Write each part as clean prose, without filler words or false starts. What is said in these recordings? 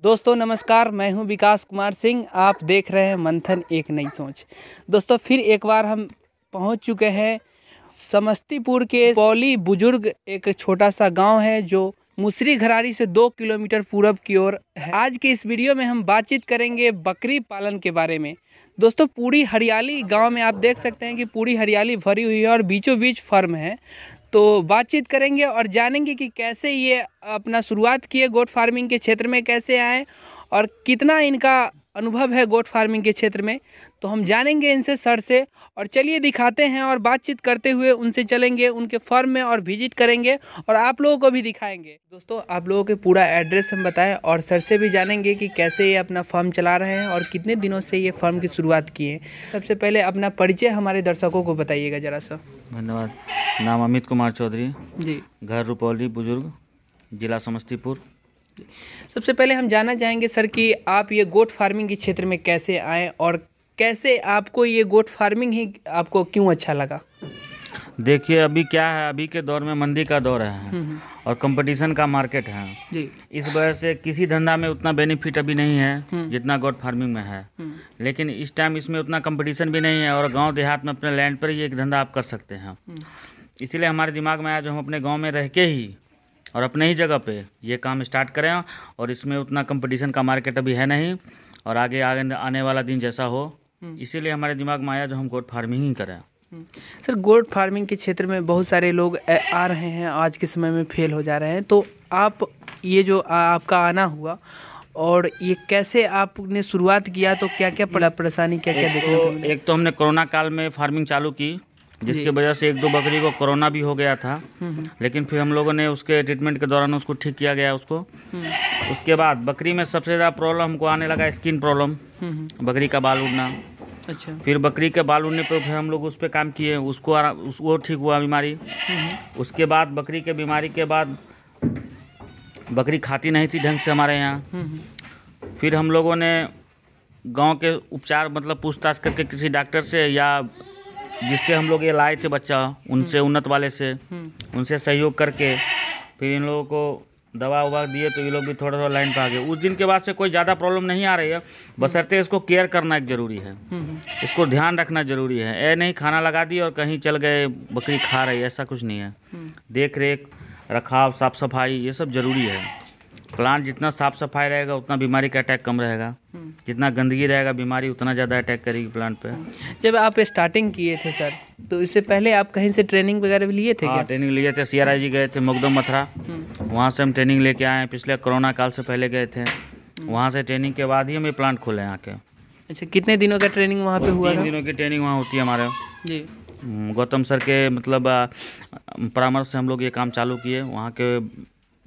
दोस्तों नमस्कार, मैं हूं विकास कुमार सिंह। आप देख रहे हैं मंथन एक नई सोच। दोस्तों फिर एक बार हम पहुंच चुके हैं समस्तीपुर के पौली बुजुर्ग, एक छोटा सा गांव है जो मुसरी घरारी से 2 किलोमीटर पूरब की ओर है। आज के इस वीडियो में हम बातचीत करेंगे बकरी पालन के बारे में। दोस्तों पूरी हरियाली गांव में आप देख सकते हैं कि पूरी हरियाली भरी हुई है और बीचों बीच फार्म है। तो बातचीत करेंगे और जानेंगे कि कैसे ये अपना शुरुआत किए गोट फार्मिंग के क्षेत्र में, कैसे आए और कितना इनका अनुभव है गोट फार्मिंग के क्षेत्र में। तो हम जानेंगे इनसे सर से, और चलिए दिखाते हैं और बातचीत करते हुए उनसे चलेंगे उनके फार्म में और विजिट करेंगे और आप लोगों को भी दिखाएंगे। दोस्तों आप लोगों के पूरा एड्रेस हम बताएं और सर से भी जानेंगे कि कैसे ये अपना फार्म चला रहे हैं और कितने दिनों से ये फार्म की शुरुआत किए। सबसे पहले अपना परिचय हमारे दर्शकों को बताइएगा जरा सा। धन्यवाद। नाम अमित कुमार चौधरी जी, घर रुपौली बुजुर्ग, जिला समस्तीपुर। सबसे पहले हम जानना चाहेंगे सर कि आप ये गोट फार्मिंग के क्षेत्र में कैसे आए और कैसे आपको ये गोट फार्मिंग ही आपको क्यों अच्छा लगा। देखिए अभी क्या है, अभी के दौर में मंदी का दौर है और कंपटीशन का मार्केट है जी। इस वजह से किसी धंधा में उतना बेनिफिट अभी नहीं है जितना गोट फार्मिंग में है। लेकिन इस टाइम इसमें उतना कंपटीशन भी नहीं है और गांव देहात में अपने लैंड पर ही एक धंधा आप कर सकते हैं। इसीलिए हमारे दिमाग में आया जो हम अपने गाँव में रह के ही और अपने ही जगह पे ये काम स्टार्ट करें और इसमें उतना कंपटीशन का मार्केट अभी है नहीं और आगे आने वाला दिन जैसा हो, इसीलिए हमारे दिमाग में आया जो हम गोट फार्मिंग ही करें। सर गोट फार्मिंग के क्षेत्र में बहुत सारे लोग आ रहे हैं, आज के समय में फेल हो जा रहे हैं, तो आप ये जो आपका आना हुआ और ये कैसे आपने शुरुआत किया, तो क्या क्या परेशानी क्या क्या देखने को मिला? एक तो हमने कोरोना काल में फार्मिंग चालू की जिसकी वजह से 1-2 बकरी को कोरोना भी हो गया था, लेकिन फिर हम लोगों ने उसके ट्रीटमेंट के दौरान उसको ठीक किया गया उसको। उसके बाद बकरी में सबसे ज़्यादा प्रॉब्लम हमको आने लगा स्किन प्रॉब्लम, बकरी का बाल उड़ना। अच्छा। फिर बकरी के बाल उड़ने पर फिर हम लोग उस पर काम किए, उसको ठीक हुआ बीमारी। उसके बाद बकरी के बीमारी के बाद बकरी खाती नहीं थी ढंग से हमारे यहाँ। फिर हम लोगों ने गांव के उपचार मतलब पूछताछ करके किसी डॉक्टर से या जिससे हम लोग ये लाए थे बच्चा, उनसे उन्नत वाले से उनसे सहयोग करके फिर इन लोगों को दवा ववा दिए तो ये लोग भी थोड़ा थोड़ा लाइन पर आ गए। उस दिन के बाद से कोई ज़्यादा प्रॉब्लम नहीं आ रही है, बशर्ते इसको केयर करना एक ज़रूरी है, इसको ध्यान रखना ज़रूरी है। ये नहीं खाना लगा दी और कहीं चल गए बकरी खा रही है, ऐसा कुछ नहीं है। देख रेख रखाव साफ़ सफाई ये सब ज़रूरी है। प्लांट जितना साफ़ सफाई रहेगा उतना बीमारी का अटैक कम रहेगा, जितना गंदगी रहेगा बीमारी उतना ज़्यादा अटैक करेगी प्लांट पे। जब आप स्टार्टिंग किए थे सर, तो इससे पहले आप कहीं से ट्रेनिंग वगैरह भी लिए थे? हाँ, ट्रेनिंग लिए थे। CRIG गए थे मुकदम मथुरा, वहाँ से हम ट्रेनिंग लेके आए हैं। पिछले कोरोना काल से पहले गए थे, वहाँ से ट्रेनिंग के बाद ही हम ये प्लांट खोले यहाँ के। अच्छा, कितने दिनों का ट्रेनिंग वहाँ पे हुआ? 3 दिनों की ट्रेनिंग वहाँ होती है हमारे जी। गौतम सर के मतलब परामर्श से हम लोग ये काम चालू किए, वहाँ के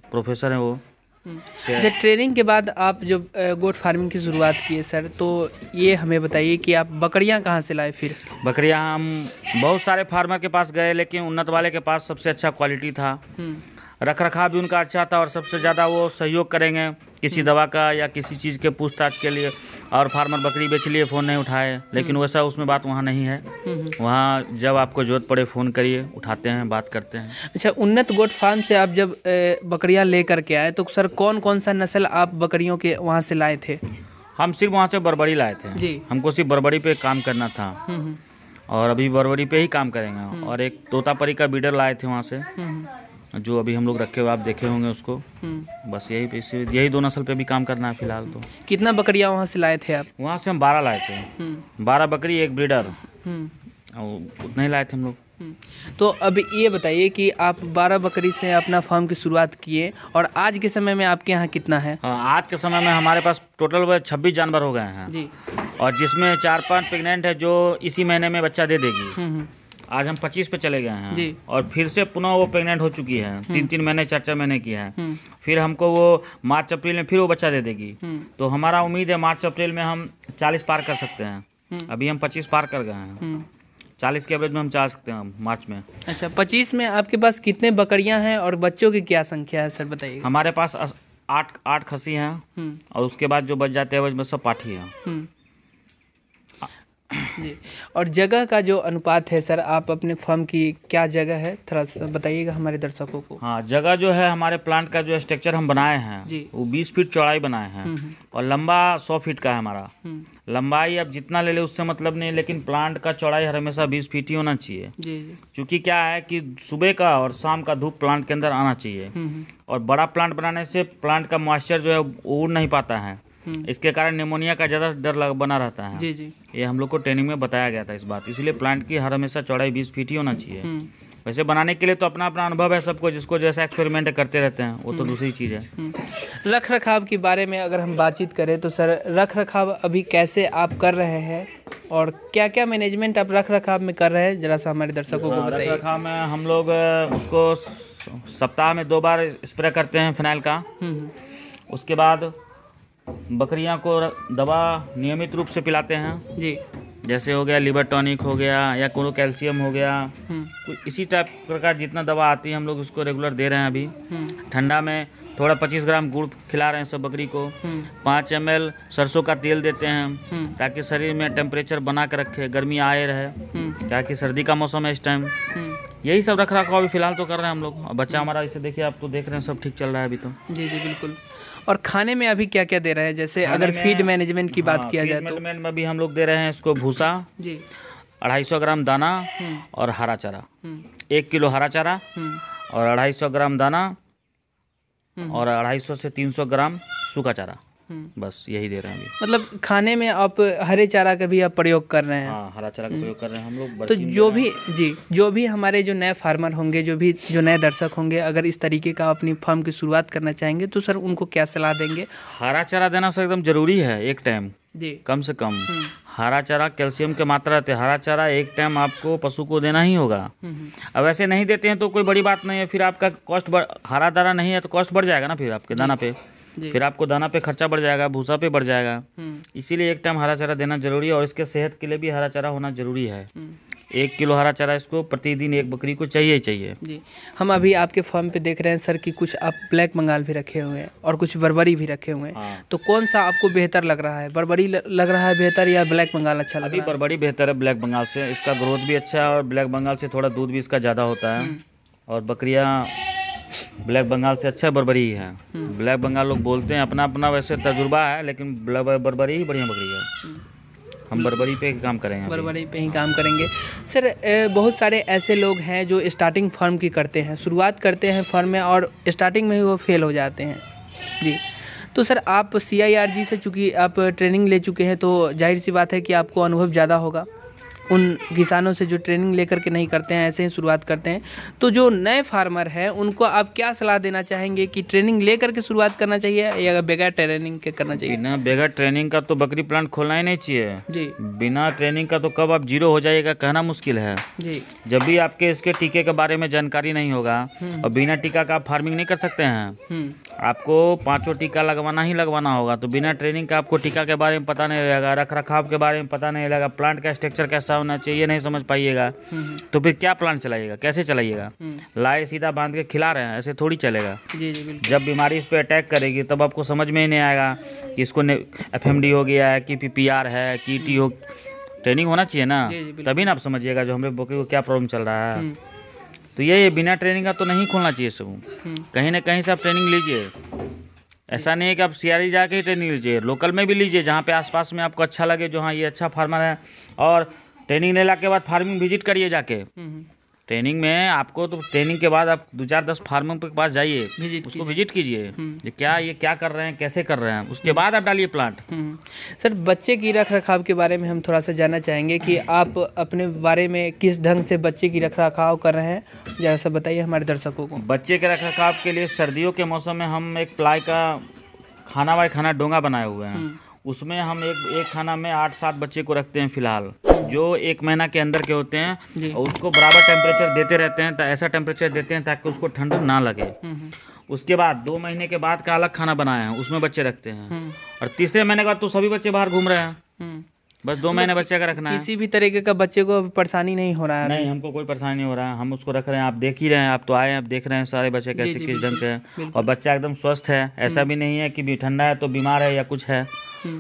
प्रोफेसर हैं वो। अच्छा, ट्रेनिंग के बाद आप जब गोट फार्मिंग की शुरुआत किए सर, तो ये हमें बताइए कि आप बकरियां कहाँ से लाए? फिर बकरियां हम बहुत सारे फार्मर के पास गए, लेकिन उन्नत वाले के पास सबसे अच्छा क्वालिटी था, रख रखाव भी उनका अच्छा था और सबसे ज़्यादा वो सहयोग करेंगे किसी दवा का या किसी चीज़ के पूछताछ के लिए। और फार्मर बकरी बेच लिए, फ़ोन नहीं उठाए, लेकिन वैसा उसमें बात वहाँ नहीं है। वहाँ जब आपको ज़रूरत पड़े फ़ोन करिए, उठाते हैं, बात करते हैं। अच्छा, उन्नत गोट फार्म से आप जब बकरियां लेकर के आए तो सर कौन कौन सा नस्ल आप बकरियों के वहाँ से लाए थे? हम सिर्फ वहाँ से बरबड़ी लाए थे जी। हमको सिर्फ बरबड़ी पे काम करना था और अभी बरबड़ी पे ही काम करेंगे। और एक तोतापरी का बीडर लाए थे वहाँ से, जो अभी हम लोग रखे हुए आप देखे होंगे उसको। बस यही 2 नस्ल पे भी काम करना है फिलहाल। तो कितना बकरियां वहाँ से लाए थे आप? वहाँ से हम 12 लाए थे, 12 बकरी एक ब्रीडर, उतना ही लाए थे हम लोग। तो अब ये बताइए कि आप 12 बकरी से अपना फार्म की शुरुआत किए और आज के समय में आपके यहाँ कितना है? हाँ, आज के समय में हमारे पास टोटल 26 जानवर हो गए हैं जी। और जिसमें 4-5 प्रेग्नेंट है जो इसी महीने में बच्चा दे देगी। आज हम 25 पे चले गए हैं जी। और फिर से पुनः वो प्रेग्नेंट हो चुकी है, 3-3 महीने 4-4 महीने की है। फिर हमको वो मार्च अप्रैल में फिर वो बच्चा दे देगी। तो हमारा उम्मीद है मार्च अप्रैल में हम 40 पार कर सकते हैं। अभी हम 25 पार कर गए हैं, 40 के एवरेज में हम जा सकते हैं मार्च में। अच्छा, 25 में आपके पास कितने बकरियां हैं और बच्चों की क्या संख्या है सर बताइए? हमारे पास 8 खस्सी हैं और उसके बाद जो बच जाते हैं वो सब पाठी हैं। जी। और जगह का जो अनुपात है सर, आप अपने फर्म की क्या जगह है, थोड़ा सा बताइएगा हमारे दर्शकों को। हाँ, जगह जो है हमारे प्लांट का जो स्ट्रक्चर हम बनाए हैं जी। वो 20 फीट चौड़ाई बनाए हैं और लंबा 100 फीट का है हमारा। लंबाई अब जितना ले ले उससे मतलब नहीं, लेकिन प्लांट का चौड़ाई हमेशा 20 फीट ही होना चाहिए। जी जी। क्योंकि क्या है कि सुबह का और शाम का धूप प्लांट के अंदर आना चाहिए और बड़ा प्लांट बनाने से प्लांट का मॉइस्चर जो है वो उड़ नहीं पाता है, इसके कारण निमोनिया का ज़्यादा डर बना रहता है। जी जी। ये हम लोग को ट्रेनिंग में बताया गया था इस बात, इसलिए प्लांट की हर हमेशा चौड़ाई 20 फीट ही होना चाहिए। वैसे बनाने के लिए तो अपना अपना अनुभव है सबको, जिसको जैसा एक्सपेरिमेंट करते रहते हैं वो तो दूसरी चीज़ है। रख रखाव के बारे में अगर हम बातचीत करें तो सर, रख रखाव अभी कैसे आप कर रहे हैं और क्या क्या मैनेजमेंट आप रख रखाव में कर रहे हैं, जरा सा हमारे दर्शकों को बताइए। रख रखाव में हम लोग उसको सप्ताह में 2 बार स्प्रे करते हैं फिनाइल का। उसके बाद बकरियां को दवा नियमित रूप से पिलाते हैं। जी। जैसे हो गया लिवर टॉनिक हो गया या कोनो कैल्शियम हो गया, इसी टाइप प्रकार जितना दवा आती है हम लोग उसको रेगुलर दे रहे हैं। अभी ठंडा में थोड़ा 25 ग्राम गुड़ खिला रहे हैं सब बकरी को। 5 ml सरसों का तेल देते हैं ताकि शरीर में टेम्परेचर बना कर रखे, गर्मी आए रहे, ताकि सर्दी का मौसम है इस टाइम। यही सब रख रखाव अभी फिलहाल तो कर रहे हैं हम लोग। और बच्चा हमारा इसे देखिए, आप तो देख रहे हैं सब ठीक चल रहा है अभी तो। जी जी बिल्कुल। और खाने में अभी क्या क्या दे रहे हैं, जैसे अगर फीड मैनेजमेंट की बात किया जाए तो? मैनेजमेंट में भी हम लोग दे रहे हैं इसको भूसा जी, 250 ग्राम दाना और हरा चारा। 1 किलो हरा चारा और 250 ग्राम दाना और 250 से 300 ग्राम सूखा चारा, बस यही दे रहे हैं अभी। मतलब खाने में आप हरे चारा का भी आप प्रयोग कर रहे हैं? हाँ, हरा चारा का प्रयोग कर रहे हैं हम लोग। तो जो भी हमारे जो नए फार्मर होंगे, जो नए दर्शक होंगे, अगर इस तरीके का अपनी फार्म की शुरुआत करना चाहेंगे तो सर उनको क्या सलाह देंगे? हरा चारा देना सर एकदम जरूरी है, एक टाइम जी, कम से कम। हरा चारा कैल्शियम की मात्रा रहती है, हरा चारा एक टाइम आपको पशु को देना ही होगा। अब ऐसे नहीं देते हैं तो कोई बड़ी बात नहीं है, फिर आपका कॉस्ट हरा दाना नहीं है तो कॉस्ट बढ़ जाएगा ना फिर आपके दाना पे, फिर आपको दाना पे खर्चा बढ़ जाएगा, भूसा पे बढ़ जाएगा। इसीलिए एक टाइम हरा चारा देना जरूरी है और इसके सेहत के लिए भी हरा चारा होना जरूरी है। 1 किलो हरा चारा इसको प्रतिदिन एक बकरी को चाहिए ही चाहिए जी। हम अभी आपके फार्म पे देख रहे हैं सर कि कुछ आप ब्लैक बंगाल भी रखे हुए हैं और कुछ बर्बरी भी रखे हुए हैं। हाँ। तो कौन सा आपको बेहतर लग रहा है, बर्बरी लग रहा है बेहतर या ब्लैक बंगाल अच्छा लग रहा है? अभी बर्बरी बेहतर है ब्लैक बंगाल से, इसका ग्रोथ भी अच्छा है और ब्लैक बंगाल से थोड़ा दूध भी इसका ज़्यादा होता है और बकरियाँ ब्लैक बंगाल से अच्छा बर्बरी ही है। ब्लैक बंगाल लोग बोलते हैं, अपना अपना वैसे तजुर्बा है, लेकिन बर्बरी ही बढ़िया बकरी है। हम बर्बरी पे काम करेंगे, बर्बरी पे ही काम करेंगे। सर बहुत सारे ऐसे लोग हैं जो स्टार्टिंग फार्म की करते हैं, शुरुआत करते हैं फार्म में और स्टार्टिंग में ही वो फेल हो जाते हैं जी। तो सर आप CIRG से चूँकि आप ट्रेनिंग ले चुके हैं तो जाहिर सी बात है कि आपको अनुभव ज़्यादा होगा उन किसानों से जो ट्रेनिंग लेकर के नहीं करते हैं, ऐसे ही शुरुआत करते हैं। तो जो नए फार्मर हैं उनको आप क्या सलाह देना चाहेंगे कि ट्रेनिंग लेकर के शुरुआत करना चाहिए या बगैर ट्रेनिंग के करना चाहिए? बिना बगैर ट्रेनिंग का तो बकरी प्लांट खोलना ही नहीं चाहिए जी। बिना ट्रेनिंग का तो कब आप जीरो हो जाइएगा कहना मुश्किल है जी। जब भी आपके इसके टीके के बारे में जानकारी नहीं होगा और बिना टीका का आप फार्मिंग नहीं कर सकते हैं। आपको 5 टीका लगवाना ही लगवाना होगा। तो बिना ट्रेनिंग का आपको टीका के बारे में पता नहीं रहेगा, रख रखाव के बारे में पता नहीं रहेगा, प्लांट का स्ट्रक्चर कैसा होना चाहिए नहीं समझ पाइएगा, तो फिर क्या प्लांट चलाइएगा, कैसे चलाइएगा? लाए सीधा बांध के खिला रहे हैं, ऐसे थोड़ी चलेगा। जी जी बिल्कुल। जब बीमारी इस पर अटैक करेगी तब आपको समझ में ही नहीं आएगा कि इसको FMD हो गया है कि PPR है कि ET हो। ट्रेनिंग होना चाहिए ना, तभी ना आप समझिएगा जो हमारे बकरी को क्या प्रॉब्लम चल रहा है। तो ये बिना ट्रेनिंग का तो नहीं खोलना चाहिए सब। कहीं ना कहीं से आप ट्रेनिंग लीजिए, ऐसा नहीं है कि आप CRG जाके ही ट्रेनिंग लीजिए, लोकल में भी लीजिए जहाँ पे आसपास में आपको अच्छा लगे, जो हाँ ये अच्छा फार्मर है। और ट्रेनिंग लेने के बाद फार्मिंग विजिट करिए जाके। ट्रेनिंग में आपको तो ट्रेनिंग के बाद आप 2-4-10 फार्मर के पास जाइए, उसको विजिट कीजिए ये क्या कर रहे हैं, कैसे कर रहे हैं, उसके बाद आप डालिए प्लांट। सर बच्चे की रख रखाव के बारे में हम थोड़ा सा जानना चाहेंगे कि आप अपने बारे में किस ढंग से बच्चे की रख रखाव कर रहे हैं, जरा सा बताइए हमारे दर्शकों को। बच्चे के रख रखाव के लिए सर्दियों के मौसम में हम एक प्लाई का खाना डोंगा बनाए हुए हैं। उसमें हम एक खाना में 8-7 बच्चे को रखते हैं फिलहाल, जो 1 महीना के अंदर के होते हैं और उसको बराबर टेम्परेचर देते रहते हैं। ऐसा टेम्परेचर देते हैं ताकि उसको ठंड ना लगे। उसके बाद 2 महीने के बाद का अलग खाना बनाए हैं, उसमें बच्चे रखते हैं। और 3रे महीने के बाद तो सभी बच्चे बाहर घूम रहे हैं। बस 2 महीने बच्चे का रखना है। किसी भी तरीके का बच्चे को परेशानी नहीं हो रहा है? नहीं, हमको कोई परेशानी नहीं हो रहा है, हम उसको रख रहे हैं। आप देख ही रहे हैं, आप तो आए हैं, आप देख रहे हैं सारे बच्चे कैसे किस ढंग के हैं। और बच्चा एकदम स्वस्थ है, ऐसा भी नहीं है कि भी ठंडा है तो बीमार है या कुछ है।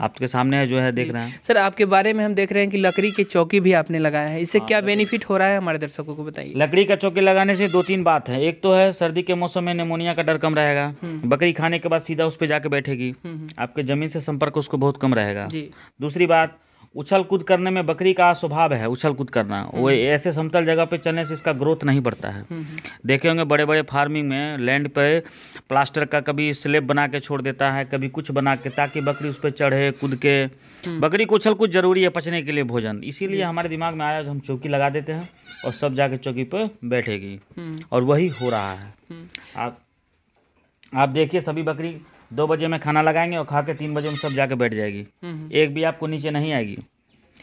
आपके सामने है जो है देख रहे हैं। सर आपके बारे में हम देख रहे हैं कि लकड़ी की चौकी भी आपने लगाया है, इससे क्या बेनिफिट हो रहा है हमारे दर्शकों को बताइए। लकड़ी का चौकी लगाने से 2-3 बात है। एक तो है सर्दी के मौसम में निमोनिया का डर कम रहेगा, बकरी खाने के बाद सीधा उस पर जाके बैठेगी, आपके जमीन से संपर्क उसको बहुत कम रहेगा। दूसरी बात, उछल कूद करने में बकरी का स्वभाव है उछल कूद करना, वो ऐसे समतल जगह पे चलने से इसका ग्रोथ नहीं बढ़ता है। देखे होंगे बड़े बड़े फार्मिंग में लैंड पे प्लास्टर का कभी स्लेब बना के छोड़ देता है, कभी कुछ बना के, ताकि बकरी उस पर चढ़े कूद के। बकरी को उछल कूद जरूरी है पचने के लिए भोजन, इसीलिए हमारे दिमाग में आया जो हम चौकी लगा देते हैं और सब जाके चौकी पे बैठेगी, और वही हो रहा है। आप देखिए सभी बकरी 2 बजे में खाना लगाएंगे और खा के 3 बजे में सब जाके बैठ जाएगी, एक भी आपको नीचे नहीं आएगी।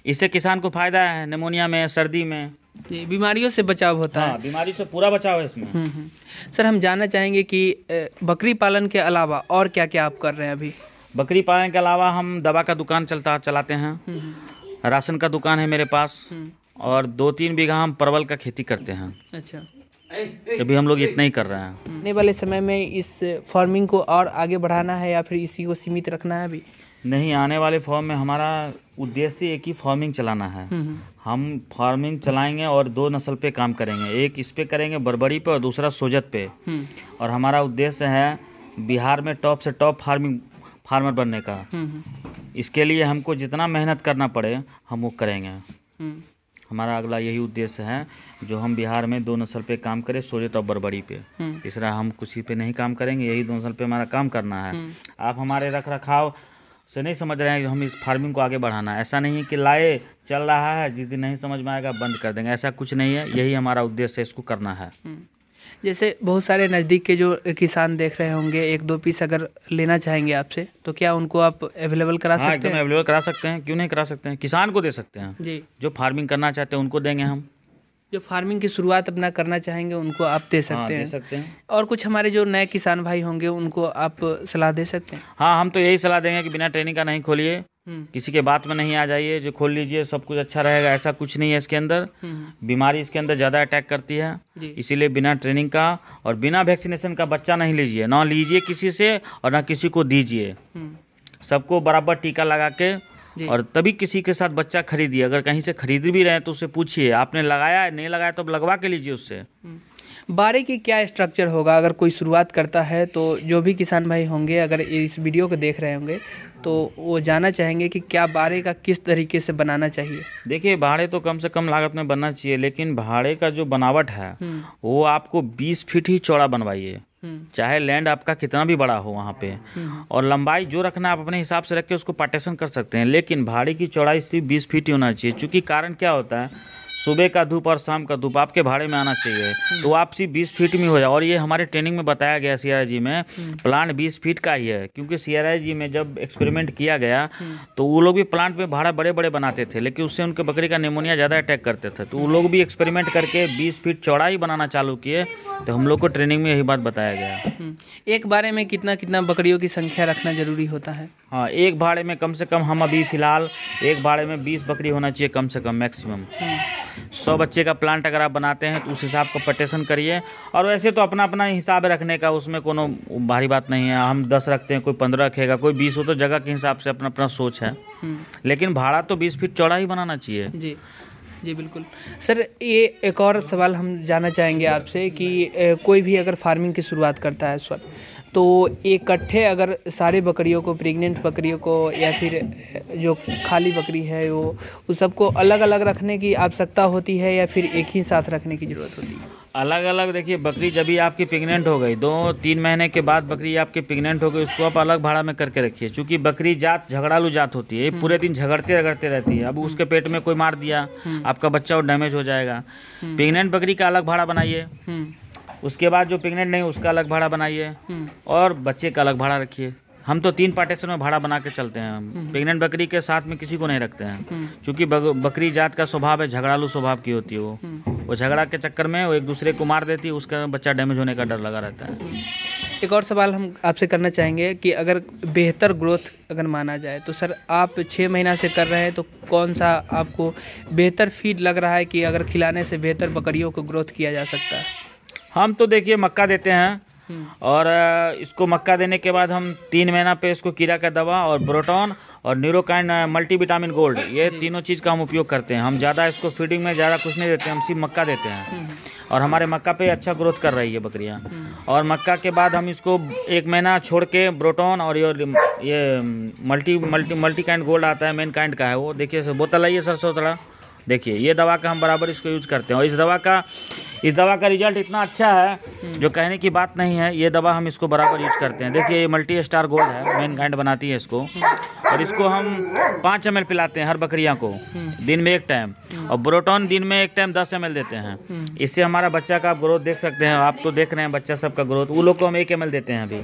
इससे किसान को फायदा है, निमोनिया में, सर्दी में, बीमारियों से बचाव होता है। बीमारी से पूरा बचाव है इसमें। सर हम जानना चाहेंगे कि बकरी पालन के अलावा और क्या क्या आप कर रहे हैं अभी। बकरी पालन के अलावा हम दवा का दुकान चलाते हैं, राशन का दुकान है मेरे पास, और 2-3 बीघा हम परवल का खेती करते हैं। अच्छा, अभी हम लोग इतना ही कर रहे हैं। आने वाले समय में इस फार्मिंग को और आगे बढ़ाना है या फिर इसी को सीमित रखना है अभी? नहीं, आने वाले फॉर्म में हमारा उद्देश्य एक ही फार्मिंग चलाना है। हम फार्मिंग चलाएंगे और 2 नस्ल पे काम करेंगे, एक इस पे करेंगे बरबरी पे और दूसरा सोजत पे। और हमारा उद्देश्य है बिहार में टॉप से टॉप फार्मर बनने का। इसके लिए हमको जितना मेहनत करना पड़े हम वो करेंगे। हमारा अगला यही उद्देश्य है जो हम बिहार में 2 नस्ल पे काम करें, सोजत और बरबरी पे। तीसरा हम किसी पे नहीं काम करेंगे, यही 2 नस्ल पे हमारा काम करना है। आप हमारे रख रखाव से नहीं समझ रहे हैं कि हम इस फार्मिंग को आगे बढ़ाना है। ऐसा नहीं है कि लाए चल रहा है, जिस दिन नहीं समझ में आएगा बंद कर देंगे, ऐसा कुछ नहीं है। यही हमारा उद्देश्य है, इसको करना है। जैसे बहुत सारे नज़दीक के जो किसान देख रहे होंगे, 1-2 पीस अगर लेना चाहेंगे आपसे, तो क्या उनको आप अवेलेबल करा सकते हैं? एकदम अवेलेबल करा सकते हैं, क्यों नहीं करा सकते हैं। किसान को दे सकते हैं जी, जो फार्मिंग करना चाहते हैं उनको देंगे हम। जो फार्मिंग की शुरुआत अपना करना चाहेंगे उनको आप दे सकते हैं। दे सकते हैं। और कुछ हमारे जो नए किसान भाई होंगे उनको आप सलाह दे सकते हैं? हाँ, हम तो यही सलाह देंगे कि बिना ट्रेनिंग का नहीं खोलिए, किसी के बात में नहीं आ जाइए, जो खोल लीजिए सब कुछ अच्छा रहेगा। ऐसा कुछ नहीं है इसके अंदर, बीमारी इसके अंदर ज़्यादा अटैक करती है, इसीलिए बिना ट्रेनिंग का और बिना वैक्सीनेशन का बच्चा नहीं लीजिए, ना लीजिए किसी से और ना किसी को दीजिए। सबको बराबर टीका लगा के और तभी किसी के साथ बच्चा खरीदिए। अगर कहीं से खरीद भी रहे हैं तो उससे पूछिए आपने लगाया है, नहीं लगाया तो अब लगवा के लीजिए उससे। बाड़े की क्या स्ट्रक्चर होगा अगर कोई शुरुआत करता है? तो जो भी किसान भाई होंगे अगर इस वीडियो को देख रहे होंगे तो वो जानना चाहेंगे कि क्या बाड़े का किस तरीके से बनाना चाहिए। देखिए, भाड़े तो कम से कम लागत में बनना चाहिए, लेकिन भाड़े का जो बनावट है वो आपको 20 फीट ही चौड़ा बनवाइए, चाहे लैंड आपका कितना भी बड़ा हो वहाँ पे। और लंबाई जो रखना आप अपने हिसाब से रख के उसको पार्टीशन कर सकते हैं, लेकिन भाड़े की चौड़ाई सिर्फ 20 फीट ही होना चाहिए। चूँकि कारण क्या होता है, सुबह का धूप और शाम का धूप आपके भाड़े में आना चाहिए, तो आप सिर्फ 20 फीट में हो जाए। और ये हमारे ट्रेनिंग में बताया गया CRI में प्लांट 20 फीट का ही है, क्योंकि CRI में जब एक्सपेरिमेंट किया गया तो वो लोग भी प्लांट में भाड़ा बड़े बड़े बनाते थे, लेकिन उससे उनके बकरी का निमोनिया ज़्यादा अटैक करते थे, तो वो लोग भी एक्सपेरिमेंट करके 20 फीट चौड़ा ही बनाना चालू किए। तो हम लोग को ट्रेनिंग में यही बात बताया गया। एक बारे में कितना बकरियों की संख्या रखना जरूरी होता है? हाँ, एक भाड़े में कम से कम हम अभी फ़िलहाल एक भाड़े में 20 बकरी होना चाहिए कम से कम, मैक्सिमम। 100 बच्चे का प्लांट अगर आप बनाते हैं तो उस हिसाब का पार्टीशन करिए। और वैसे तो अपना अपना हिसाब है रखने का, उसमें कोनो भारी बात नहीं है। हम 10 रखते हैं, कोई 15 रखेगा, कोई 20 हो, तो जगह के हिसाब से अपना अपना सोच है। लेकिन भाड़ा तो 20 फीट चौड़ा ही बनाना चाहिए। जी जी बिल्कुल। सर ये एक और सवाल हम जानना चाहेंगे आपसे कि कोई भी अगर फार्मिंग की शुरुआत करता है सर, तो इकट्ठे अगर सारे बकरियों को, प्रेग्नेंट बकरियों को या फिर जो खाली बकरी है वो उस सबको अलग अलग रखने की आवश्यकता होती है या फिर एक ही साथ रखने की ज़रूरत होती है? अलग अलग देखिए, बकरी जब भी आपकी प्रेग्नेंट हो गई, 2-3 महीने के बाद बकरी आपकी प्रेग्नेंट हो गई, उसको आप अलग भाड़ा में करके रखिए। क्योंकि बकरी जात झगड़ालू जात होती है, पूरे दिन झगड़ते रगड़ते रहती है। अब उसके पेट में कोई मार दिया, आपका बच्चा और डैमेज हो जाएगा। प्रेग्नेंट बकरी का अलग भाड़ा बनाइए, उसके बाद जो प्रेग्नेंट नहीं उसका अलग भाड़ा बनाइए, और बच्चे का अलग भाड़ा रखिए। हम तो 3 पार्टीशन में भाड़ा बना के चलते हैं। प्रेग्नेंट बकरी के साथ में किसी को नहीं रखते हैं, क्योंकि बकरी जात का स्वभाव है, झगड़ालू स्वभाव की होती है। वो झगड़ा के चक्कर में वो एक दूसरे को मार देती है, उसका बच्चा डैमेज होने का डर लगा रहता है। एक और सवाल हम आपसे करना चाहेंगे कि अगर बेहतर ग्रोथ अगर माना जाए तो सर आप 6 महीना से कर रहे हैं, तो कौन सा आपको बेहतर फीड लग रहा है कि अगर खिलाने से बेहतर बकरियों को ग्रोथ किया जा सकता है? हम तो देखिए मक्का देते हैं, और इसको मक्का देने के बाद हम 3 महीना पे इसको कीड़ा का दवा और ब्रोटॉन और न्यूरोकाइन मल्टीविटामिन गोल्ड, ये तीनों चीज़ का हम उपयोग करते हैं। हम ज़्यादा इसको फीडिंग में ज़्यादा कुछ नहीं देते, हम सिर्फ मक्का देते हैं। और हमारे मक्का पे अच्छा ग्रोथ कर रही है बकरियाँ। और मक्का के बाद हम इसको 1 महीना छोड़ के ब्रोटॉन और ये मल्टी काइंड गोल्ड आता है, मेन काइंड का है वो, देखिए बोतल है ये सरसों थोड़ा, देखिए ये दवा का हम बराबर इसको यूज करते हैं। और इस दवा का रिजल्ट इतना अच्छा है जो कहने की बात नहीं है। ये दवा हम इसको बराबर यूज करते हैं। देखिए ये मल्टी स्टार गोल्ड है, मेन काइंड बनाती है इसको। और इसको हम 5 ml पिलाते हैं हर बकरियां को दिन में 1 टाइम, और ब्रोटॉन दिन में 1 टाइम 10 ml देते हैं। इससे हमारा बच्चा का ग्रोथ देख सकते हैं, आप तो देख रहे हैं बच्चा सबका ग्रोथ। वो लोग को हम 1 ml देते हैं अभी,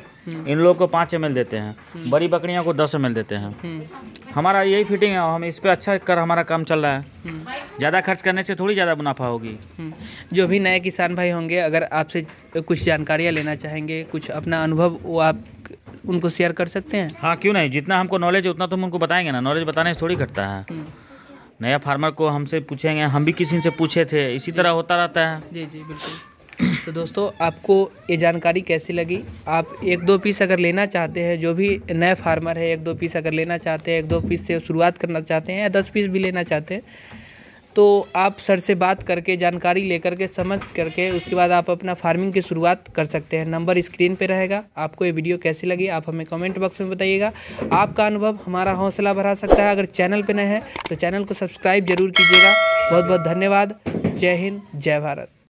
इन लोगों को 5 ml देते हैं, बड़ी बकरियां को 10 ml देते हैं। हमारा यही फिटिंग है, हम इस पर अच्छा कर हमारा काम चल रहा है। ज़्यादा खर्च करने से थोड़ी ज़्यादा मुनाफा होगी। जो भी नए किसान भाई होंगे, अगर आपसे कुछ जानकारियाँ लेना चाहेंगे, कुछ अपना अनुभव वो आप उनको शेयर कर सकते हैं। हाँ क्यों नहीं, जितना हमको नॉलेज है उतना तो हम उनको बताएंगे ना, नॉलेज बताने से थोड़ी घटता है। नया फार्मर को हमसे पूछेंगे, हम भी किसी से पूछे थे, इसी तरह होता रहता है। जी जी बिल्कुल। तो दोस्तों आपको ये जानकारी कैसी लगी? आप 1-2 पीस अगर लेना चाहते हैं, जो भी नए फार्मर है 1-2 पीस अगर लेना चाहते हैं, 1-2 पीस से शुरुआत करना चाहते हैं या 10 पीस भी लेना चाहते हैं, तो आप सर से बात करके जानकारी लेकर के समझ करके उसके बाद आप अपना फार्मिंग की शुरुआत कर सकते हैं। नंबर स्क्रीन पे रहेगा। आपको ये वीडियो कैसी लगी आप हमें कमेंट बॉक्स में बताइएगा। आपका अनुभव हमारा हौसला बढ़ा सकता है। अगर चैनल पे नए हैं तो चैनल को सब्सक्राइब जरूर कीजिएगा। बहुत बहुत धन्यवाद। जय हिंद, जय भारत।